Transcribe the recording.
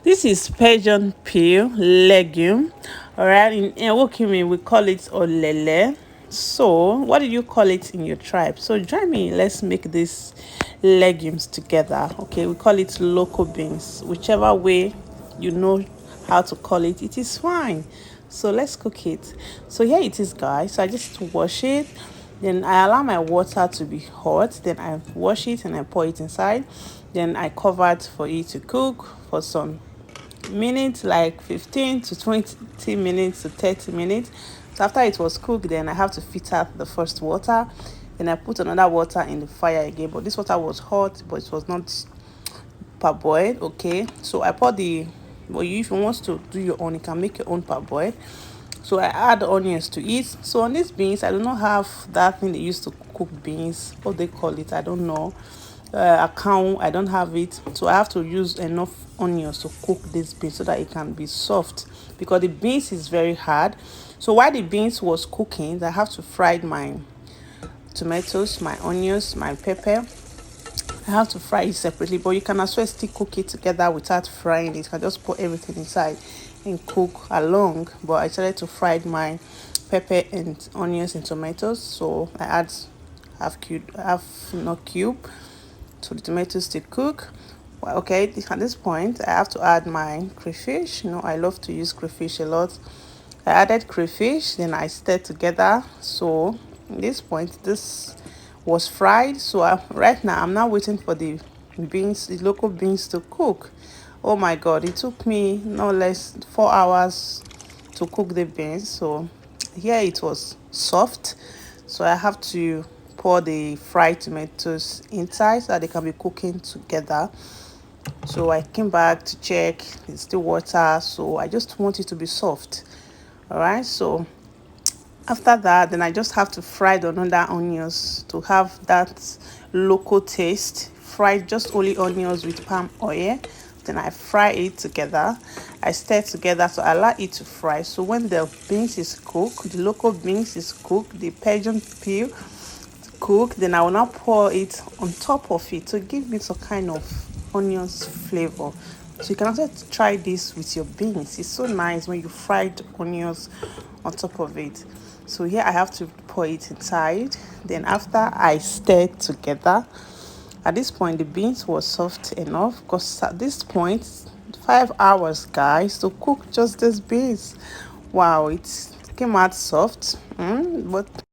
This is pigeon peel legume. All right, in Ewokimi we call it olele. So what do you call it in your tribe? So join me, let's make these legumes together. Okay, we call it local beans. Whichever way you know how to call it, it is fine. So let's cook it. So here it is, guys. So I just wash it, then I allow my water to be hot, then I wash it and I pour it inside, then I cover it for it to cook for some minutes, like 15 to 20 minutes to 30 minutes. So after it was cooked, then I have to filter out the first water, then I put another water in the fire again, but this water was hot, but it was not parboiled. Okay, so I pour the, well, you, if you want to do your own, you can make your own parboiled. So I add onions to it. So on these beans, I do not have that thing they used to cook beans, what they call it, I don't know, account, I don't have it. So I have to use enough onions to cook this beans so that it can be soft, because the beans is very hard. So while the beans was cooking, I have to fry my tomatoes, my onions, my pepper. I have to fry it separately, but you can as well still cook it together without frying it. You can just put everything inside and cook along. But I started to fry my pepper and onions and tomatoes. So I add half not cube to the tomatoes to cook. Well, okay, at this point I have to add my crayfish. I love to use crayfish a lot. I added crayfish, then I stirred together. So at this point, this was fried. So right now I'm now waiting for the beans, the local beans, to cook. Oh my god, it took me no less 4 hours to cook the beans. So here it was soft, so I have to pour the fried tomatoes inside so that they can be cooking together. So I came back to check, it's still water, so I just want it to be soft. All right, so after that, then I just have to fry the other onions to have that local taste. Fry just only onions with palm oil, then I fry it together. I stir together, so I allow it to fry. So when the beans is cooked, the local beans is cooked, the pigeon peel cooked, then I will now pour it on top of it to give me some kind of onions flavor. So you can also try this with your beans. It's so nice when you fried onions on top of it. So here I have to pour it inside. Then after I stir together, at this point the beans was soft enough, because at this point 5 hours, guys, to cook just this beans. Wow, it came out soft. But